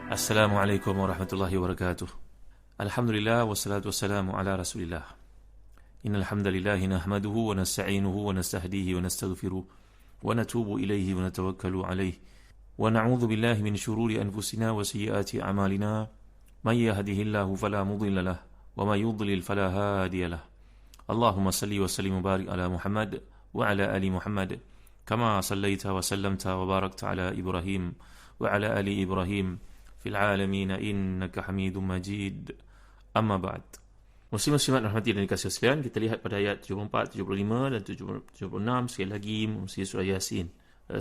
Assalamualaikum warahmatullahi wabarakatuh. Alhamdulillah wassalatu wassalamu ala Rasulillah. Innal hamdalillah nahmaduhu wa nasta'inuhu wa nastahdihi wa nastaghfiruh wa natubu ilayhi wa natawakkalu alayhi wa na'udzu billahi min shururi anfusina wa sayyiati a'malina. May yahdihillahu fala mudilla lahu wa may yudlil fala hadiya lahu. Allahumma salli wa sallim wa barik ala Muhammad wa ala ali Muhammad kama sallaita wa sallamta wa barakta ala Ibrahim wa ala ali Ibrahim fil alamin innaka Hamidum Majid. Amma ba'd. Muslim-muslimat rahmati dan dikasihi sekalian, kita lihat pada ayat 74, 75 dan 76 sekali lagi muka surah Yasin.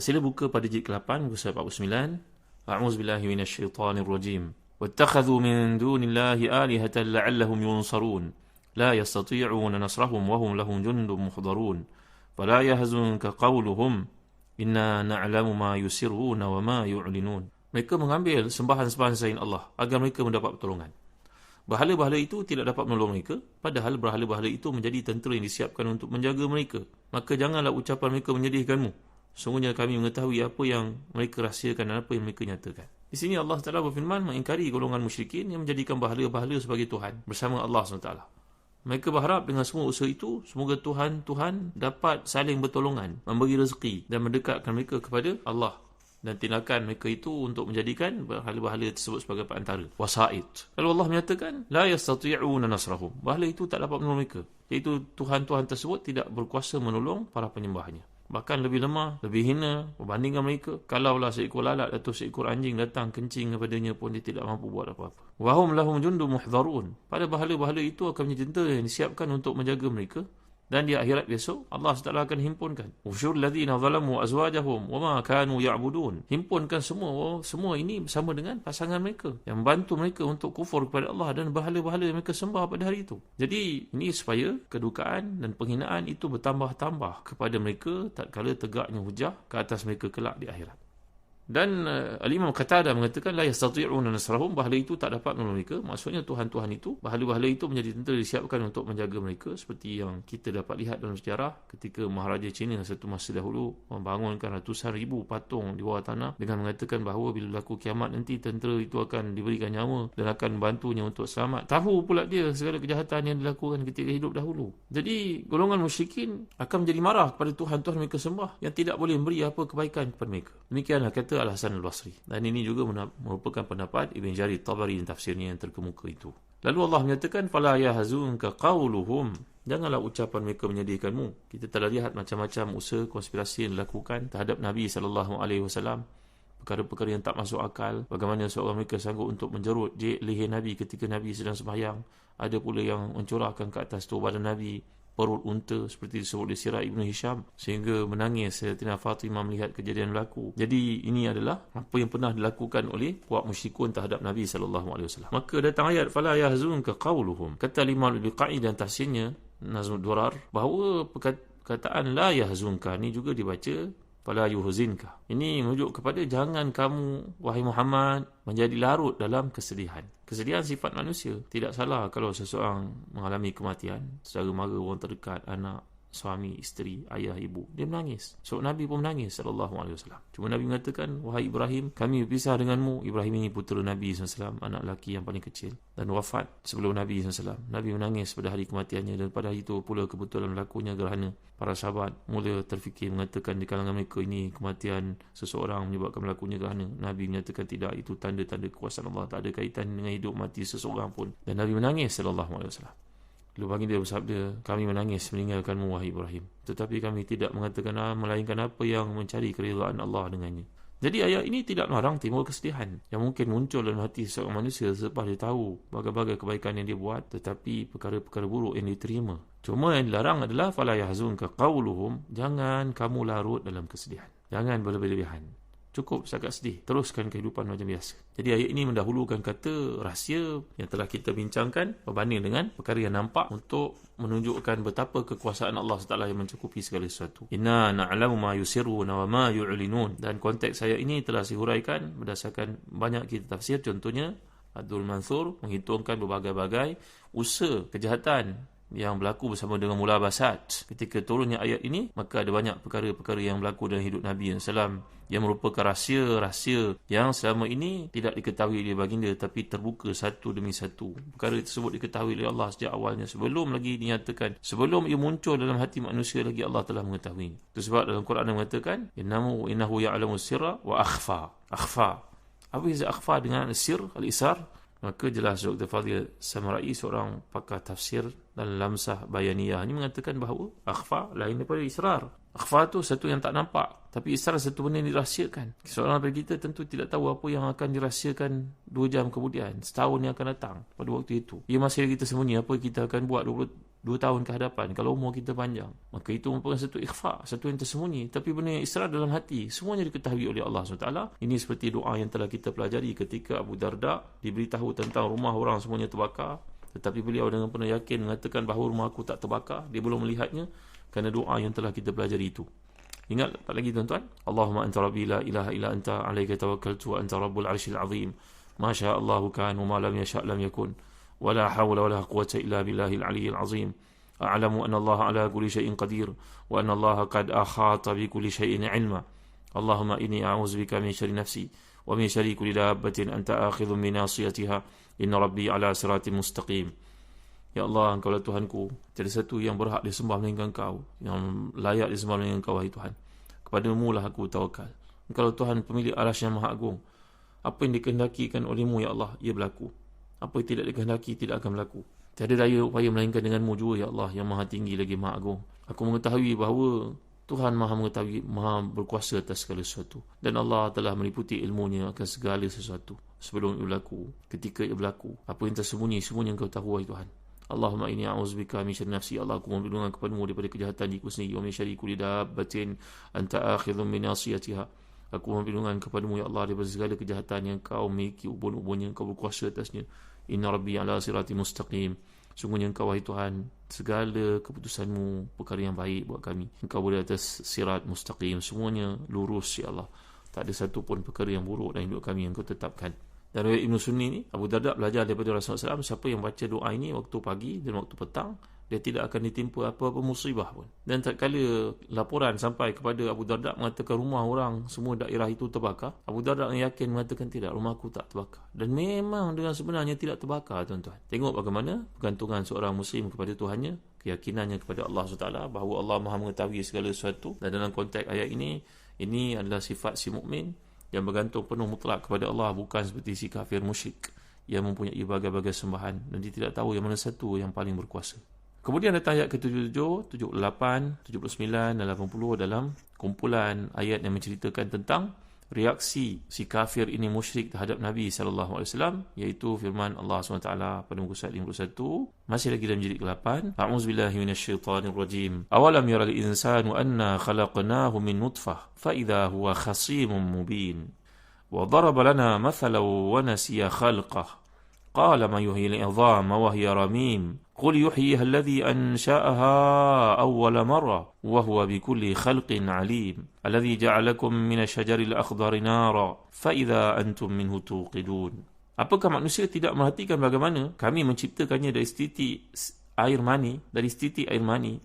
Sila buka pada jilid ke-8 muka surah 49. A'udzubillahi minasyaitonir rajim. Wattakhadhu min dunillahi alihatan la'allahum yunsarun. La yastati'una nasrahum wa hum lahum jundun muhdharun. Fala yahzunka qawluhum inna na'lamu ma yusirruna wa ma yu'linun. Mereka mengambil sembahan-sembahan selain Allah agar mereka mendapat pertolongan. Bahala-bahala itu tidak dapat menolong mereka, padahal bahala-bahala itu menjadi tentera yang disiapkan untuk menjaga mereka. Maka janganlah ucapan mereka menyedihkanmu. Sungguhnya kami mengetahui apa yang mereka rahsiakan dan apa yang mereka nyatakan. Di sini Allah Ta'ala berfirman mengingkari golongan musyrikin yang menjadikan bahala-bahala sebagai Tuhan bersama Allah SWT. Mereka berharap dengan semua usaha itu, semoga Tuhan dapat saling bertolongan, memberi rezeki dan mendekatkan mereka kepada Allah. Dan tindakan mereka itu untuk menjadikan bahala-bahala tersebut sebagai perantara, wasaid. Lalu Allah menyatakan la yastati'una nasrahum. Bahala itu tak dapat menolong mereka, iaitu Tuhan-Tuhan tersebut tidak berkuasa menolong para penyembahnya. Bahkan lebih lemah, lebih hina berbandingkan mereka. Kalaulah seekor lalat atau seekor anjing datang kencing kepadanya pun dia tidak mampu buat apa-apa. Wahum lahum jundun muhdharun. Pada bahala-bahala itu akan menjadi tentera yang disiapkan untuk menjaga mereka. Dan di akhirat besok Allah SWT akan himpunkan usyur ladhina zalamu azwajahum wa ma kanu ya'budun. Himpunkan semua ini bersama dengan pasangan mereka yang membantu mereka untuk kufur kepada Allah dan bahala-bahala yang mereka sembah pada hari itu. Jadi ini supaya kedukaan dan penghinaan itu bertambah-tambah kepada mereka tatkala tegaknya hujah ke atas mereka kelak di akhirat. Dan Al-Imam Qatadah mengatakan la yastati'una nasrahum, bahala itu tak dapat menolong mereka. Maksudnya Tuhan-Tuhan itu, bahala-bahala itu menjadi tentera disiapkan untuk menjaga mereka, seperti yang kita dapat lihat dalam sejarah ketika Maharaja China satu masa dahulu membangunkan ratusan ribu patung di bawah tanah dengan mengatakan bahawa bila berlaku kiamat nanti tentera itu akan diberikan nyawa dan akan membantunya untuk selamat. Tahu pula dia segala kejahatan yang dilakukan ketika hidup dahulu. Jadi golongan musyrikin akan menjadi marah kepada Tuhan-Tuhan mereka sembah yang tidak boleh memberi apa kebaikan kepada mereka. Demikianlah kata Al-Hasan Al-Basri. Dan ini juga merupakan pendapat Ibn Jarir Tabari dan tafsirnya yang terkemuka itu. Lalu Allah menyatakan fala yahzunka qawluhum. Janganlah ucapan mereka menyedihkanmu. Kita telah lihat macam-macam usaha konspirasi yang dilakukan terhadap Nabi SAW. Perkara-perkara yang tak masuk akal. Bagaimana seorang mereka sanggup untuk menjerut leher Nabi ketika Nabi sedang sembahyang. Ada pula yang mencurahkan ke atas tubuh badan Nabi perut unta seperti disebut di sirah Ibn Hisham, sehingga menangis Sayyidatina Fatimah melihat kejadian berlaku. Jadi ini adalah apa yang pernah dilakukan oleh puak musyrikun terhadap Nabi SAW. Maka datang ayat fala yahzunka qawluhum. Kata Imam Al-Biqai dan tafsirnya Nazmud Durar bahawa perkataan la yahzunka ni juga dibaca fala yuhzinka. Ini merujuk kepada jangan kamu wahai Muhammad menjadi larut dalam kesedihan. Kesedihan sifat manusia. Tidak salah kalau seseorang mengalami kematian, saudara mara, orang terdekat, anak, suami, isteri, ayah, ibu, dia menangis. So Nabi pun menangis SAW. Cuma Nabi mengatakan, wahai Ibrahim, kami berpisah denganmu. Ibrahim ini putera Nabi SAW, anak lelaki yang paling kecil, dan wafat sebelum Nabi SAW. Nabi menangis pada hari kematiannya, dan pada hari itu pula kebetulan berlakunya gerhana. Para sahabat mula terfikir mengatakan di kalangan mereka ini kematian seseorang menyebabkan berlakunya gerhana. Nabi menyatakan tidak, itu tanda-tanda kekuasaan Allah, tak ada kaitan dengan hidup mati seseorang pun. Dan Nabi menangis SAW. Lalu baginda bersabda, kami menangis meninggalkanmu wahai Ibrahim, tetapi kami tidak mengatakan melainkan apa yang mencari keridhaan Allah dengannya. Jadi ayat ini tidak melarang timbul kesedihan yang mungkin muncul dalam hati seorang manusia selepas dia tahu berbagai kebaikan yang dia buat, tetapi perkara-perkara buruk yang diterima. Cuma yang dilarang adalah fala yahzunka qawluhum, jangan kamu larut dalam kesedihan, jangan berlebih-lebihan. Cukup sangat sedih, teruskan kehidupan macam biasa. Jadi ayat ini mendahulukan kata rahsia yang telah kita bincangkan berbanding dengan perkara yang nampak untuk menunjukkan betapa kekuasaan Allah SWT yang mencukupi segala sesuatu. Inna na'lamu ma yusirruna wa ma yu'linun. Dan konteks ayat ini telah dihuraikan berdasarkan banyak kita tafsir. Contohnya Abdul Mansur menghitungkan berbagai-bagai usaha kejahatan yang berlaku bersama dengan mulabasat. Ketika turunnya ayat ini, maka ada banyak perkara-perkara yang berlaku dalam hidup Nabi SAW yang merupakan rahsia-rahsia yang selama ini tidak diketahui oleh baginda, tapi terbuka satu demi satu. Perkara tersebut diketahui oleh Allah sejak awalnya, sebelum lagi dinyatakan, sebelum ia muncul dalam hati manusia lagi, Allah telah mengetahui. Itu sebab dalam Quran yang mengatakan, innahu ya'lamu sirra wa akhfa. Akhfa. Apa yang akhfa dengan sir, al-isar? Maka jelas Dr. Fadhil Samarai, seorang pakar tafsir dan lamsah bayaniyah, ini mengatakan bahawa akhfa lain daripada israr. Akhfa tu satu yang tak nampak, tapi israr satu benda yang dirahsiakan. Seorang daripada kita tentu tidak tahu apa yang akan dirahsiakan 2 jam kemudian, setahun yang akan datang pada waktu itu. Ia masih kita sembunyi apa kita akan buat 22 tahun ke hadapan kalau umur kita panjang. Maka itu merupakan satu ikhfa, satu yang tersembunyi. Tapi benda yang israr dalam hati, semuanya diketahui oleh Allah SWT. Ini seperti doa yang telah kita pelajari ketika Abu Darda diberitahu tentang rumah orang semuanya terbakar, tetapi beliau dengan penuh yakin mengatakan bahawa rumah aku tak terbakar. Dia belum melihatnya kerana doa yang telah kita pelajari itu. Ingat tak lagi tuan-tuan? Allahumma anta rabbi la ilaha illa anta alayka tawakkaltu wa anta rabbul arsyil azim. Ma syaa Allahu kan wa ma lam yasha' lam yakun. Wa la hawla wa la quwwata illa billahil aliyyil azim. A'lamu anna Allah ala kulli syai'in qadir wa anna Allah qad akhata bi kulli syai'in 'ilma. Allahumma inni a'udzubika min syarri nafsi wa min syarri kulli dabbatin anta akhidhun bi nasiyatiha. Inna rabbi ala siratin mustaqim. Ya Allah, Engkau lah Tuhanku, tiada satu yang berhak disembah melainkan Engkau, yang layak disembah melainkan Engkau, wahai Tuhan. Kepadamu lah aku tawakal. Engkau lah Tuhan pemilik arsy yang maha agung. Apa yang dikehendakikan olehmu, ya Allah, ia berlaku. Apa yang tidak dikehendaki tidak akan berlaku. Tiada daya upaya melainkan denganmu juga, ya Allah, yang maha tinggi lagi maha agung. Aku mengetahui bahawa Tuhan maha mengetahui, maha berkuasa atas segala sesuatu. Dan Allah telah meliputi ilmunya akan segala sesuatu. Sebelum ia berlaku, ketika ia berlaku, apa yang tersembunyi, semuanya Engkau tahu, wahai Tuhan. Allahumma inni a'udzubika min syarri nafsi. Allah, aku mohon perlindungan kepadamu daripada kejahatan diriku sendiri. Wa min syarri kulli dabbatin anta akhidhun bi nasiyatiha. Aku mohon perlindungan kepadamu, ya Allah, daripada segala kejahatan yang Kau miliki ubun-ubunnya, Kau berkuasa atasnya. Inna rabbi ala sirati mustaqim. Sungguhnya Engkau, wahai Tuhan, segala keputusanmu perkara yang baik buat kami. Engkau berada atas sirat mustaqim, semuanya lurus, ya Allah. Tak ada satu pun perkara yang buruk dalam hidup kami yang Kau tetapkan. Dan riwayat Ibn Sunni ni, Abu Darda belajar daripada Rasulullah SAW, siapa yang baca doa ini waktu pagi dan waktu petang, dia tidak akan ditimpa apa-apa musibah pun. Dan tak kala laporan sampai kepada Abu Darda mengatakan rumah orang semua daerah itu terbakar, Abu Darda yakin mengatakan tidak, rumahku tak terbakar. Dan memang dengan sebenarnya tidak terbakar, tuan-tuan. Tengok bagaimana pergantungan seorang Muslim kepada Tuhannya, keyakinannya kepada Allah SWT, bahawa Allah maha mengetahui segala sesuatu. Dan dalam konteks ayat ini adalah sifat si mukmin yang bergantung penuh mutlak kepada Allah, bukan seperti si kafir musyrik yang mempunyai berbagai-bagai sembahan dan dia tidak tahu yang mana satu yang paling berkuasa. Kemudian datang ayat ke-77, 78, 79 dan 80 dalam kumpulan ayat yang menceritakan tentang reaksi si kafir ini musyrik terhadap Nabi SAW, iaitu firman Allah SWT pada muka surat 51, masih lagi dalam jilid ke-8. A'udzubillahi minasyaitanirrajim. Awalam yaral insanu anna khalaqnahu min nutfah fa idza huwa khasimun mubin. Wa daraba lana mathalan wa nasiya khalqah. Qala ma yuhyil 'idhama wa hiya ramim. Qul yuhyiha alladhi ansha'aha awwala marrah wa huwa bikulli khalqin 'alim. Alladhi ja'alakum minasy-syajaril akhdari nara fa idza antum minhu tuqidun. Apakah manusia tidak merhatikan bagaimana kami menciptakannya dari setitik air mani,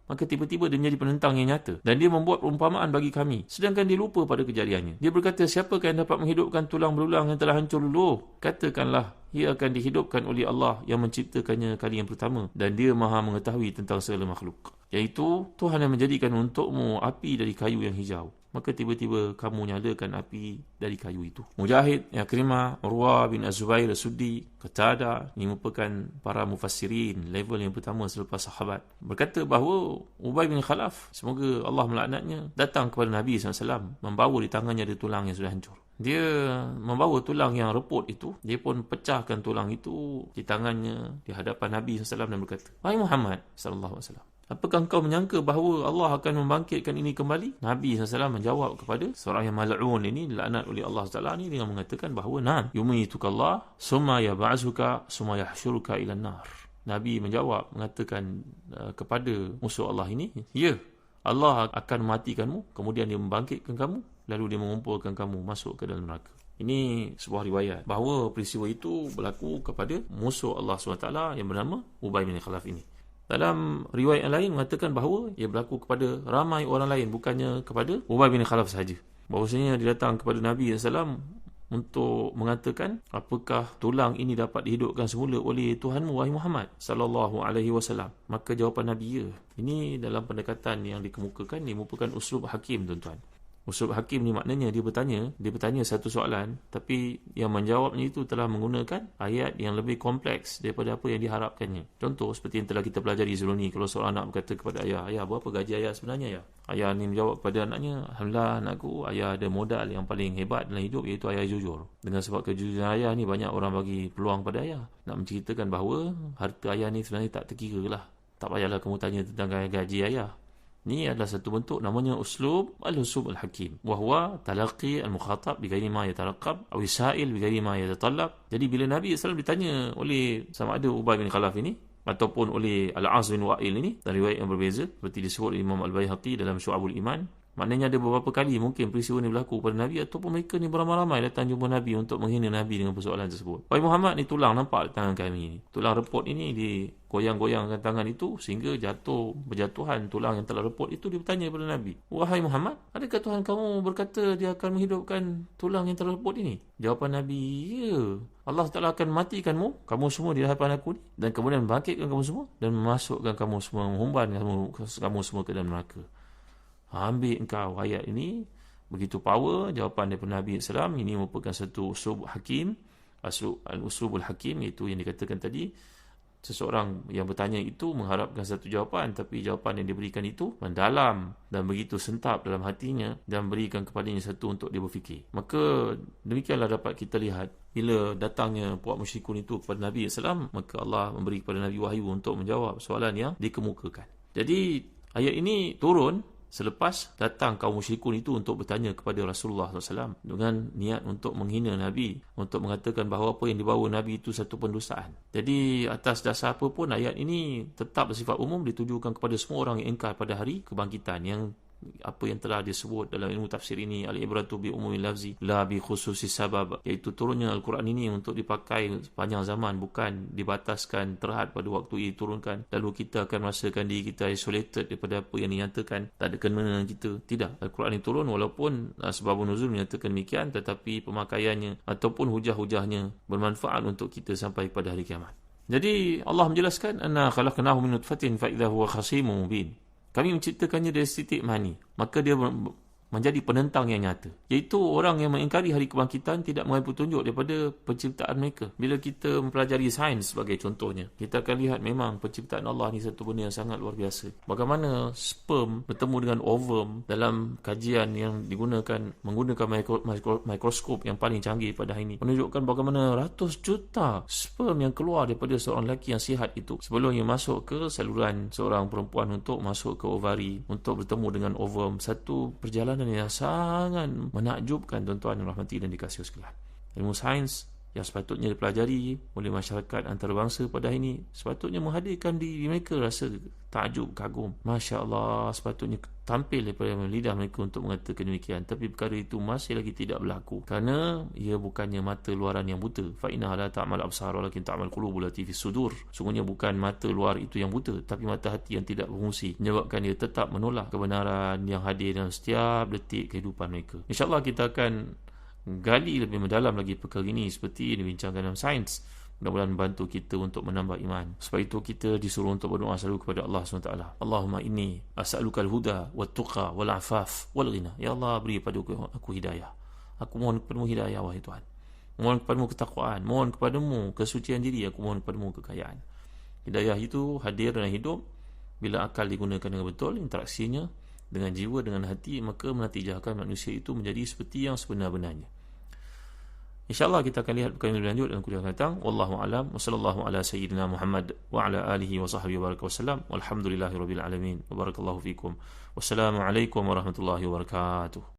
maka tiba-tiba dia menjadi penentang yang nyata dan dia membuat perumpamaan bagi kami sedangkan dia lupa pada kejadiannya. Dia berkata, siapakah yang dapat menghidupkan tulang belulang yang telah hancur dulu? Katakanlah, ia akan dihidupkan oleh Allah yang menciptakannya kali yang pertama dan dia maha mengetahui tentang segala makhluk. Iaitu Tuhan yang menjadikan untukmu api dari kayu yang hijau, maka tiba-tiba kamu nyalakan api dari kayu itu. Mujahid, Ikrimah, Urwah bin Az-Zubair As-Suddi, Qatadah, ini merupakan para mufassirin level yang pertama selepas sahabat, berkata bahawa Ubay bin Khalaf, semoga Allah melaknatnya, datang kepada Nabi SAW membawa di tangannya ada tulang yang sudah hancur. Dia membawa tulang yang reput itu, dia pun pecahkan tulang itu di tangannya di hadapan Nabi SAW dan berkata, wahai Muhammad SAW, apakah engkau menyangka bahawa Allah akan membangkitkan ini kembali? Nabi SAW menjawab kepada seorang yang mal'un ini, dilaknat oleh Allah SWT ini, dengan mengatakan bahawa na'am yumitukallah summa yab'azuka summa yahsyuruka ilan nar. Nabi menjawab, mengatakan kepada musuh Allah ini, ya, Allah akan mematikanmu, kemudian dia membangkitkan kamu, lalu dia mengumpulkan kamu masuk ke dalam neraka. Ini sebuah riwayat bahawa peristiwa itu berlaku kepada musuh Allah SWT yang bernama Ubay bin Khalaf ini. Dalam riwayat yang lain mengatakan bahawa ia berlaku kepada ramai orang lain, bukannya kepada Ubay bin Khalaf sahaja. Bahawasanya dia datang kepada Nabi SAW untuk mengatakan, apakah tulang ini dapat dihidupkan semula oleh Tuhanmu wahai Muhammad sallallahu alaihi wasallam? Maka jawapan Nabi, ya. Ini dalam pendekatan yang dikemukakan, ini merupakan uslub hakim, tuan-tuan. Uslub hakim ni maknanya dia bertanya satu soalan, tapi yang menjawabnya itu telah menggunakan ayat yang lebih kompleks daripada apa yang diharapkannya. Contoh seperti yang telah kita pelajari sebelum ni, kalau seorang anak berkata kepada ayah, ayah berapa gaji ayah sebenarnya ya? Ayah ni menjawab kepada anaknya, alhamdulillah anakku, ayah ada modal yang paling hebat dalam hidup, iaitu ayah jujur. Dengan sebab kejujuran ayah ni, banyak orang bagi peluang pada ayah. Nak menceritakan bahawa harta ayah ni sebenarnya tak terkira lah. Tak payahlah kamu tanya tentang gaji ayah. Ini adalah satu bentuk namanya uslub al-hakim. Wahwa talaqi al-mukhatab bighairi ma yatalaqab aw sa'il bighairi ma yatatallab. Jadi bila Nabi SAW ditanya oleh sama ada Ubay bin Khalaf ini ataupun oleh Al-As bin Wa'il ini, dari riwayat yang berbeza seperti disebut oleh Imam Al-Baihaqi dalam Syu'abul Iman, maknanya ada beberapa kali mungkin peristiwa ini berlaku pada Nabi, ataupun mereka ni beramai-ramai datang jumpa Nabi untuk menghina Nabi dengan persoalan tersebut. Wahai Muhammad, ni tulang nampak tangan kami ni. Tulang repot ini digoyang-goyangkan tangan itu sehingga berjatuhan tulang yang telah repot itu. Dia bertanya kepada Nabi, wahai Muhammad, adakah Tuhan kamu berkata dia akan menghidupkan tulang yang telah repot ini? Jawapan Nabi, ya, Allah Ta'ala akan matikanmu, kamu semua di hadapan aku ni, dan kemudian membangkitkan kamu semua dan memasukkan kamu semua, menghumban kamu semua ke dalam neraka. Ambil engkau ayat ini, begitu power jawapan daripada Nabi SAW. Ini merupakan satu uslub hakim, al-uslubul hakim, iaitu yang dikatakan tadi. Seseorang yang bertanya itu mengharapkan satu jawapan, tapi jawapan yang diberikan itu mendalam dan begitu sentap dalam hatinya dan berikan kepadanya satu untuk dia berfikir. Maka demikianlah dapat kita lihat, bila datangnya puak musyrikun itu kepada Nabi SAW, maka Allah memberi kepada Nabi wahyu untuk menjawab soalan yang dikemukakan. Jadi ayat ini turun selepas datang kaum musyrikun itu untuk bertanya kepada Rasulullah SAW dengan niat untuk menghina Nabi, untuk mengatakan bahawa apa yang dibawa Nabi itu satu pendustaan. Jadi atas dasar apa pun, ayat ini tetap bersifat umum, ditujukan kepada semua orang yang ingkar pada hari kebangkitan, yang apa yang telah disebut dalam ilmu tafsir ini, al-ibratu bi umumil lafzi la bi khususis sabab, iaitu turunnya Al-Quran ini untuk dipakai sepanjang zaman, bukan dibataskan terhad pada waktu ia diturunkan lalu kita akan merasakan diri kita isolated daripada apa yang dinyatakan, tak ada kena dengan kita. Tidak, Al-Quran ini turun walaupun sebab nuzul menyatakan demikian, tetapi pemakaiannya ataupun hujah-hujahnya bermanfaat untuk kita sampai pada hari kiamat. Jadi Allah menjelaskan, anna khalaqnahu min nutfatin fa idza huwa khasimun mubin. Kami menciptakannya dari setitik mani, maka dia menjadi penentang yang nyata, iaitu orang yang mengingkari hari kebangkitan tidak mengambil petunjuk daripada penciptaan mereka. Bila kita mempelajari sains sebagai contohnya, kita akan lihat memang penciptaan Allah ni satu benda yang sangat luar biasa. Bagaimana sperm bertemu dengan ovum dalam kajian yang menggunakan mikroskop yang paling canggih pada hari ini, menunjukkan bagaimana ratus juta sperm yang keluar daripada seorang lelaki yang sihat itu sebelumnya masuk ke saluran seorang perempuan untuk masuk ke ovari untuk bertemu dengan ovum. Satu perjalanan yang sangat menakjubkan, tuan-tuan yang rahmati dan dikasihi sekalian. Ilmu sains yang sepatutnya dipelajari oleh masyarakat antarabangsa pada hari ini sepatutnya menghadirkan diri mereka rasa takjub, kagum. Masya Allah, sepatutnya tampil daripada lidah mereka untuk mengatakan demikian. Tapi perkara itu masih lagi tidak berlaku, kerana ia bukannya mata luaran yang buta. Fa innaha la ta'mal absar walakin ta'mal qulubul lati fis sudur. Sungguhnya bukan mata luar itu yang buta, tapi mata hati yang tidak berfungsi, menyebabkan dia tetap menolak kebenaran yang hadir dalam setiap detik kehidupan mereka. InsyaAllah kita akan gali lebih mendalam lagi perkara ini seperti dibincangkan dalam sains. Mudah-mudahan membantu kita untuk menambah iman. Sebab itu kita disuruh untuk berdoa selalu kepada Allah SWT. Allahumma inni as'aluka al-huda wat-tuqa wal-afaf wal-ghina. Ya Allah, beri pada aku hidayah. Aku mohon kepadamu hidayah, wahai Tuhan. Mohon kepadamu ketakwaan, mohon kepadamu kesucian diri, aku mohon kepadamu kekayaan. Hidayah itu hadir dalam hidup bila akal digunakan dengan betul, interaksinya dengan jiwa, dengan hati, maka menatijahkan manusia itu menjadi seperti yang sebenar-benarnya. InsyaAllah kita akan lihat perkara yang lebih lanjut dalam kuliah akan datang. Wallahu a'lam, wa sallallahu ala sayyidina Muhammad wa ala alihi wa sahbihi wa baraka wasallam, walhamdulillahi rabbil alamin, wa barakallahu fikum. Wassalamualaikum warahmatullahi wabarakatuh.